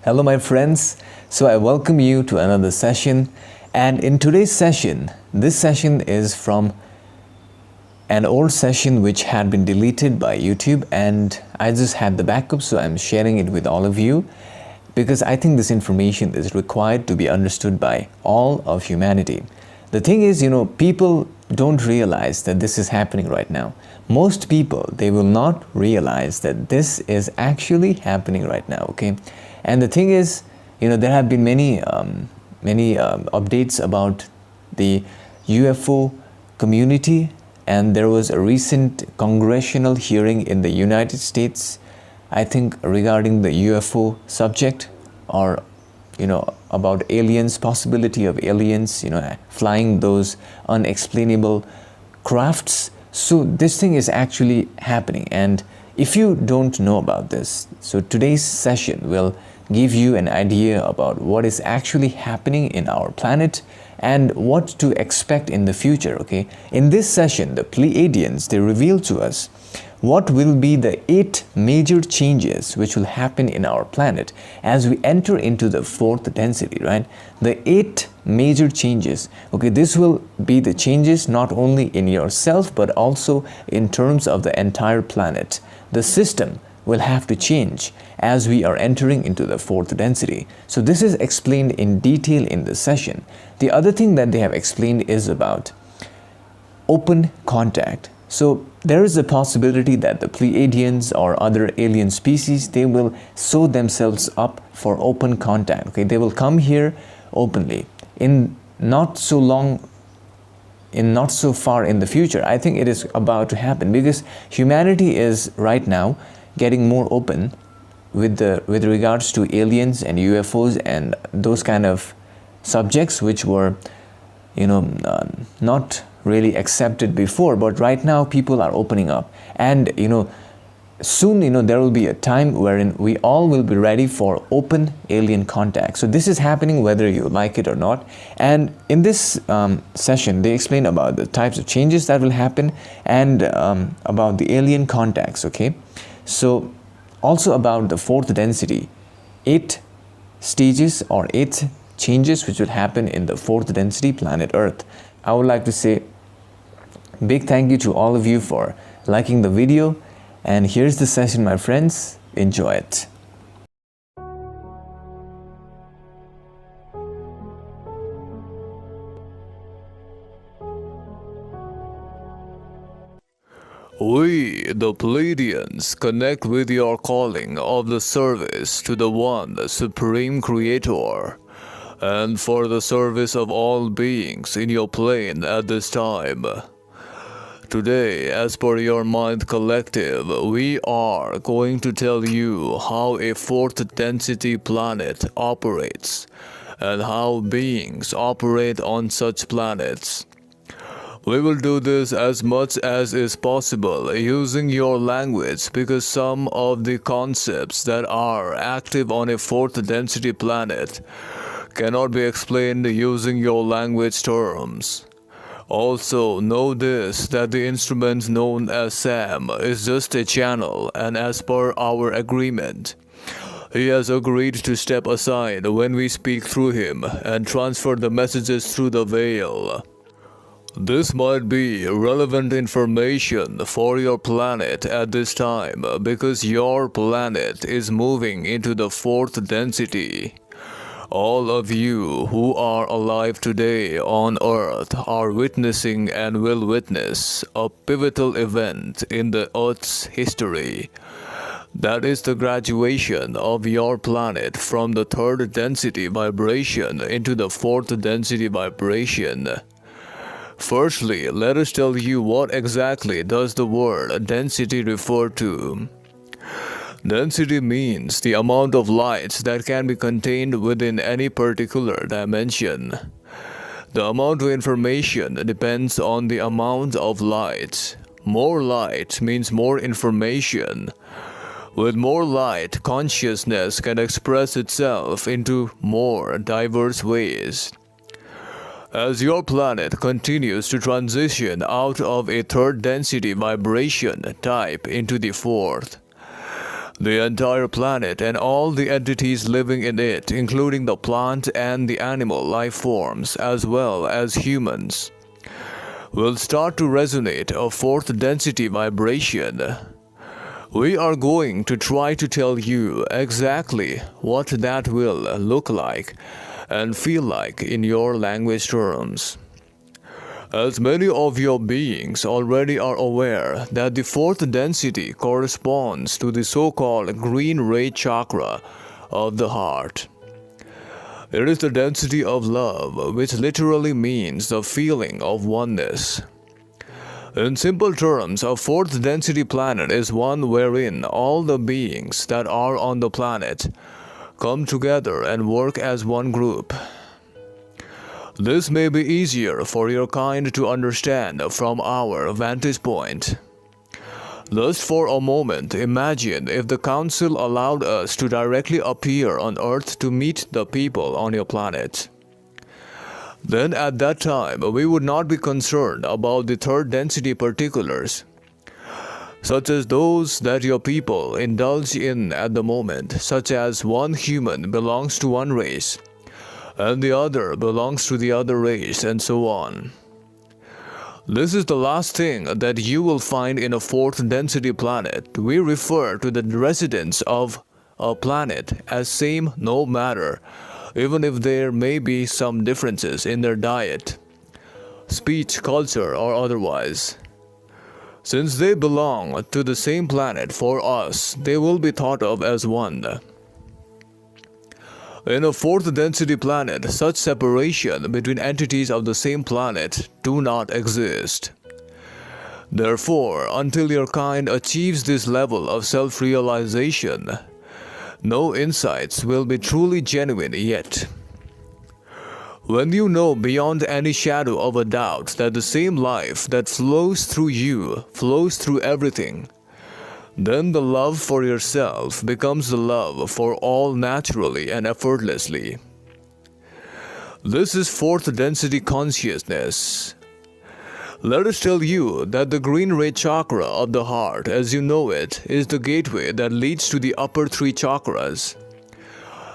Hello my friends, so I welcome you to another session, and in today's session, this session is from an old session which had been deleted by YouTube, and I just had the backup, so I'm sharing it with all of you because I think this information is required to be understood by all of humanity. The thing is, people don't realize that this is happening right now. Most people, they will not realize that this is actually happening right now, okay? And the thing is, there have been many updates about the UFO community, and there was a recent congressional hearing in the United States, I think, regarding the UFO subject, or about aliens, possibility of aliens, flying those unexplainable crafts. So this thing is actually happening, and if you don't know about this, so today's session will give you an idea about what is actually happening in our planet and what to expect in the future, okay? In this session, the Pleiadians, they reveal to us what will be the 8 major changes which will happen in our planet as we enter into the 4th density, right? The 8 major changes, okay? This will be the changes not only in yourself, but also in terms of the entire planet. The system will have to change as we are entering into the 4th density. So this is explained in detail in this session. The other thing that they have explained is about open contact. So there is a possibility that the Pleiadians or other alien species, they will sew themselves up for open contact, okay? They will come here openly in not so far in the future. I think it is about to happen because humanity is right now getting more open with regards to aliens and UFOs and those kind of subjects which were not really accepted before, but right now people are opening up, and soon there will be a time wherein we all will be ready for open alien contact. So this is happening whether you like it or not, and in this session they explain about the types of changes that will happen and about the alien contacts, okay? So also about the 4th density, 8 stages or 8 changes which will happen in the 4th density planet Earth. I would like to say big thank you to all of you for liking the video, and here's the session, my friends. Enjoy it. We, the Pleiadians, connect with your calling of the service to the One, the Supreme Creator, and for the service of all beings in your plane at this time. Today, as per your mind collective, we are going to tell you how a 4th density planet operates and how beings operate on such planets. We will do this as much as is possible using your language because some of the concepts that are active on a 4th density planet cannot be explained using your language terms. Also, know this, that the instrument known as Sam is just a channel, and as per our agreement, he has agreed to step aside when we speak through him and transfer the messages through the veil. This might be relevant information for your planet at this time because your planet is moving into the 4th density. All of you who are alive today on Earth are witnessing and will witness a pivotal event in the Earth's history. That is the graduation of your planet from the 3rd density vibration into the 4th density vibration. Firstly, let us tell you what exactly does the word density refer to. Density means the amount of light that can be contained within any particular dimension. The amount of information depends on the amount of light. More light means more information. With more light, consciousness can express itself into more diverse ways. As your planet continues to transition out of a 3rd density vibration type into the 4th, The entire planet and all the entities living in it, including the plant and the animal life forms, as well as humans, will start to resonate a fourth density vibration. We are going to try to tell you exactly what that will look like and feel like in your language terms. As many of your beings already are aware that the fourth density corresponds to the so-called green ray chakra of the heart. It is the density of love, which literally means the feeling of oneness. In simple terms, a fourth density planet is one wherein all the beings that are on the planet come together and work as one group. This may be easier for your kind to understand from our vantage point. Thus, for a moment, imagine if the Council allowed us to directly appear on Earth to meet the people on your planet. Then at that time, we would not be concerned about the third density particulars, such as those that your people indulge in at the moment, such as one human belongs to one race, and the other belongs to the other race, and so on. This is the last thing that you will find in a fourth density planet. We refer to the residents of a planet as same no matter, even if there may be some differences in their diet, speech, culture, or otherwise. Since they belong to the same planet, for us, they will be thought of as one. In a fourth density planet, such separation between entities of the same planet do not exist. Therefore, until your kind achieves this level of self-realization, no insights will be truly genuine yet. When you know beyond any shadow of a doubt that the same life that flows through you flows through everything, then the love for yourself becomes the love for all naturally and effortlessly. This is fourth density consciousness. Let us tell you that the green ray chakra of the heart, as you know it, is the gateway that leads to the upper three chakras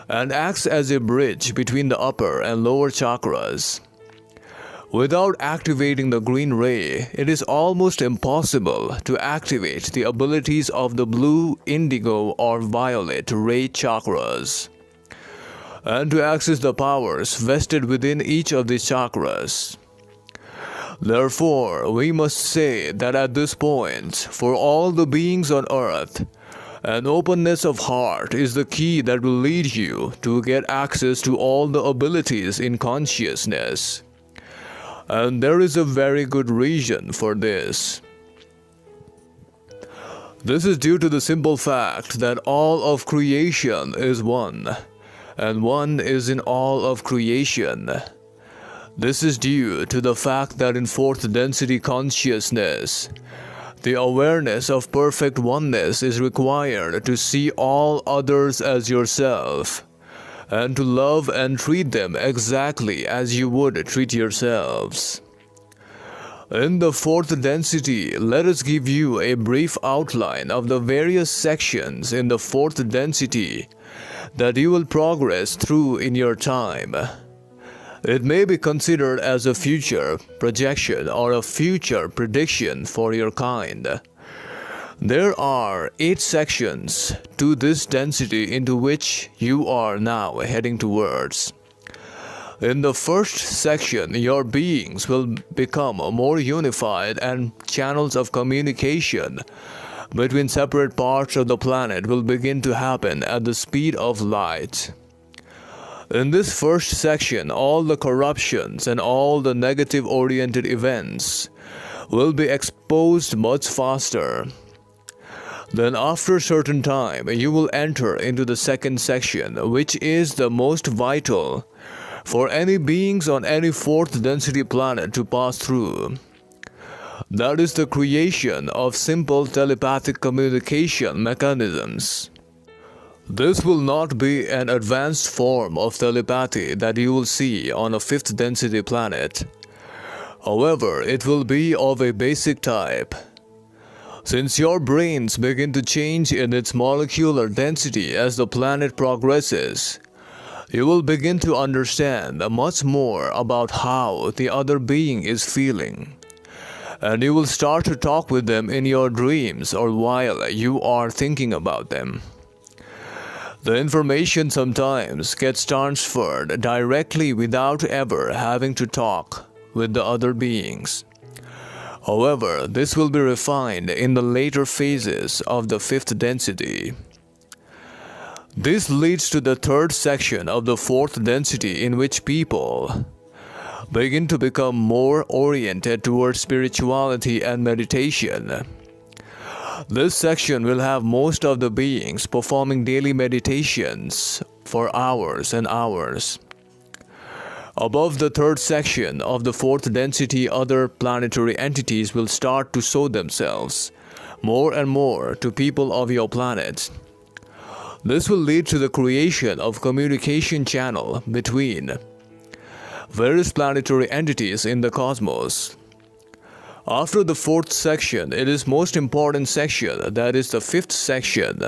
and acts as a bridge between the upper and lower chakras. Without activating the green ray, it is almost impossible to activate the abilities of the blue, indigo, or violet ray chakras, and to access the powers vested within each of these chakras. Therefore, we must say that at this point, for all the beings on earth, an openness of heart is the key that will lead you to get access to all the abilities in consciousness. And there is a very good reason for this. This is due to the simple fact that all of creation is one, and one is in all of creation. This is due to the fact that in fourth density consciousness, the awareness of perfect oneness is required to see all others as yourself, and to love and treat them exactly as you would treat yourselves. In the fourth density, let us give you a brief outline of the various sections in the fourth density that you will progress through in your time. It may be considered as a future projection or a future prediction for your kind. There are 8 sections to this density into which you are now heading towards. In the first section, your beings will become more unified and channels of communication between separate parts of the planet will begin to happen at the speed of light. In this first section, all the corruptions and all the negative-oriented events will be exposed much faster. Then after a certain time, you will enter into the second section, which is the most vital for any beings on any fourth density planet to pass through. That is the creation of simple telepathic communication mechanisms. This will not be an advanced form of telepathy that you will see on a fifth density planet. However, it will be of a basic type. Since your brains begin to change in its molecular density as the planet progresses, you will begin to understand much more about how the other being is feeling. And you will start to talk with them in your dreams or while you are thinking about them. The information sometimes gets transferred directly without ever having to talk with the other beings. However, this will be refined in the later phases of the fifth density. This leads to the third section of the fourth density, in which people begin to become more oriented towards spirituality and meditation. This section will have most of the beings performing daily meditations for hours and hours. Above the third section of the fourth density, other planetary entities will start to show themselves more and more to people of your planet. This will lead to the creation of communication channel between various planetary entities in the cosmos. After the fourth section, it is most important section, that is the fifth section,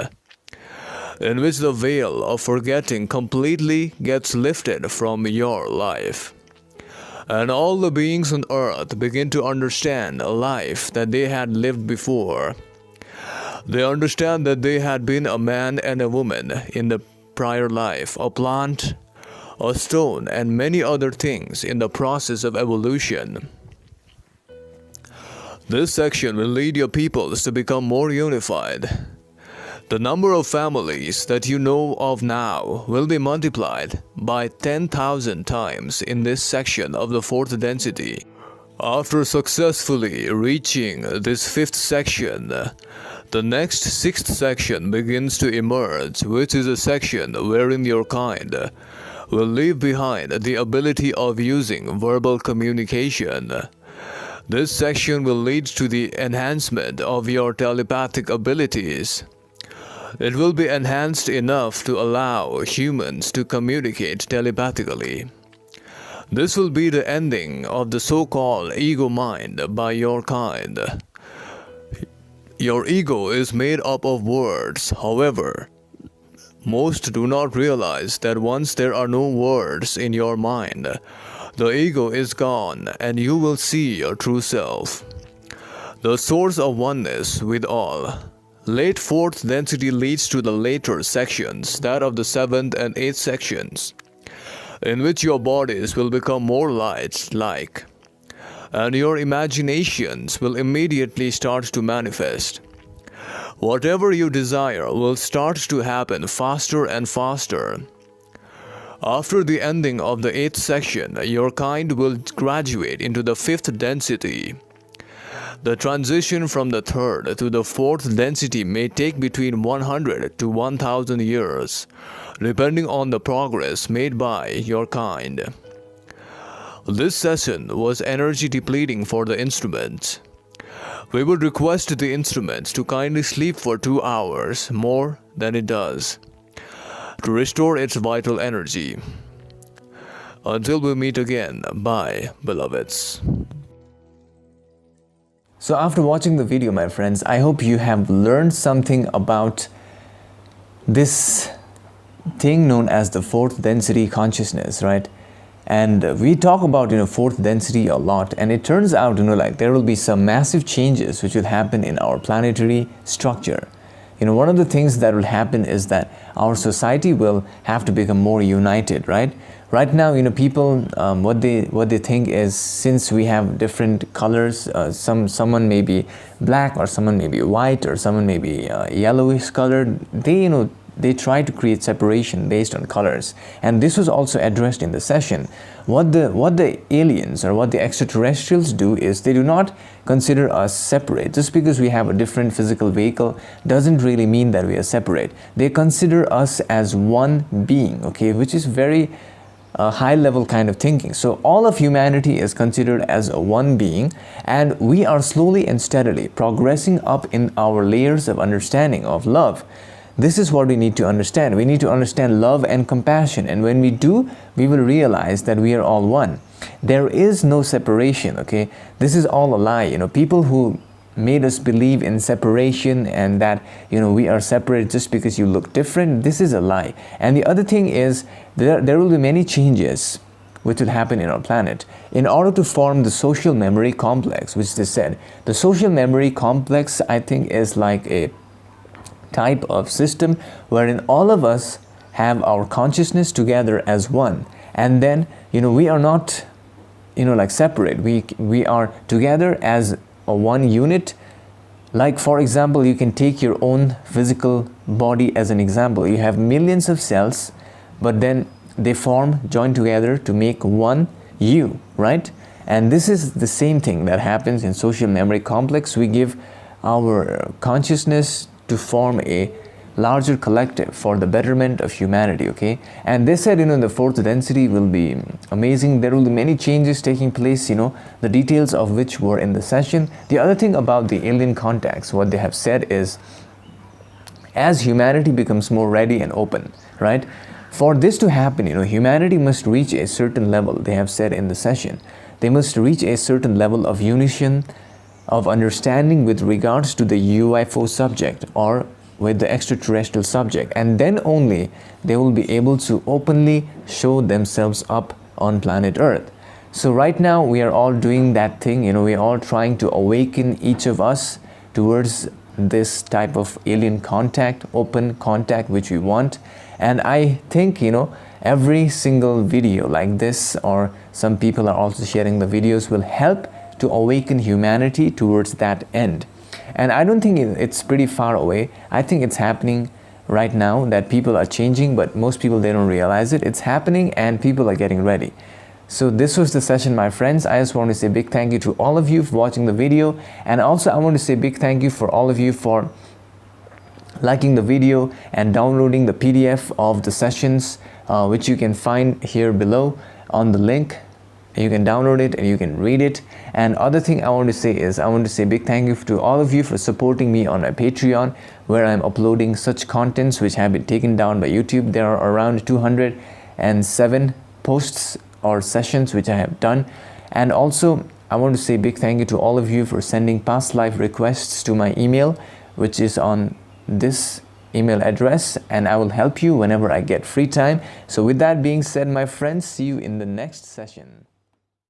in which the veil of forgetting completely gets lifted from your life. And all the beings on earth begin to understand a life that they had lived before. They understand that they had been a man and a woman in the prior life, a plant, a stone, and many other things in the process of evolution. This section will lead your peoples to become more unified. The number of families that you know of now will be multiplied by 10,000 times in this section of the fourth density. After successfully reaching this fifth section, the next sixth section begins to emerge, which is a section wherein your kind will leave behind the ability of using verbal communication. This section will lead to the enhancement of your telepathic abilities. It will be enhanced enough to allow humans to communicate telepathically. This will be the ending of the so-called ego mind by your kind. Your ego is made up of words. However, most do not realize that once there are no words in your mind, the ego is gone and you will see your true self, the source of oneness with all. Late fourth density leads to the later sections, that of the seventh and eighth sections, in which your bodies will become more light-like, and your imaginations will immediately start to manifest. Whatever you desire will start to happen faster and faster. After the ending of the eighth section, your kind will graduate into the fifth density. The transition from the third to the fourth density may take between 100 to 1,000 years, depending on the progress made by your kind. This session was energy depleting for the instruments. We would request the instruments to kindly sleep for 2 hours more than it does, to restore its vital energy. Until we meet again, bye, beloveds. So after watching the video, my friends, I hope you have learned something about this thing known as the fourth density consciousness, right? And we talk about, fourth density a lot, and it turns out, like there will be some massive changes which will happen in our planetary structure. One of the things that will happen is that our society will have to become more united, right? Right now, people, what they think is, since we have different colors, someone may be black, or someone may be white, or someone may be yellowish colored, they try to create separation based on colors. And this was also addressed in the session. What the aliens or what the extraterrestrials do is they do not consider us separate. Just because we have a different physical vehicle doesn't really mean that we are separate. They consider us as one being, okay, which is very high level kind of thinking. So all of humanity is considered as a one being, and we are slowly and steadily progressing up in our layers of understanding of love. This is what we need to understand. We need to understand love and compassion, and when we do, we will realize that we are all one. There is no separation, okay? This is all a lie. People who made us believe in separation and that we are separate just because you look different. This is a lie. And the other thing is there will be many changes which will happen in our planet in order to form the social memory complex, which they said. The social memory complex, I think, is like a type of system wherein all of us have our consciousness together as one, and then we are not like separate. We are together as a one unit. Like, for example, you can take your own physical body as an example. You have millions of cells, but then they join together to make one you, right? And this is the same thing that happens in social memory complex. We give our consciousness to form a larger collective for the betterment of humanity, okay? And they said, the fourth density will be amazing. There will be many changes taking place, the details of which were in the session. The other thing about the alien contacts, what they have said is, as humanity becomes more ready and open, right? For this to happen, humanity must reach a certain level, they have said in the session. They must reach a certain level of unison, of understanding with regards to the UFO subject or with the extraterrestrial subject, and then only they will be able to openly show themselves up on planet Earth. So right now we are all doing that thing, we are all trying to awaken each of us towards this type of alien contact, open contact which we want. And I think every single video like this, or some people are also sharing the videos, will help to awaken humanity towards that end. And I don't think it's pretty far away. I think it's happening right now, that people are changing, but most people, they don't realize it. It's happening and people are getting ready. So this was the session, my friends. I just want to say a big thank you to all of you for watching the video. And also I want to say a big thank you for all of you for liking the video and downloading the PDF of the sessions, which you can find here below on the link. You can download it and you can read it. And other thing I want to say is, I want to say a big thank you to all of you for supporting me on my Patreon, where I'm uploading such contents which have been taken down by YouTube. There are around 207 posts or sessions which I have done. And also I want to say a big thank you to all of you for sending past life requests to my email, which is on this email address, and I will help you whenever I get free time. So with that being said, my friends, see you in the next session.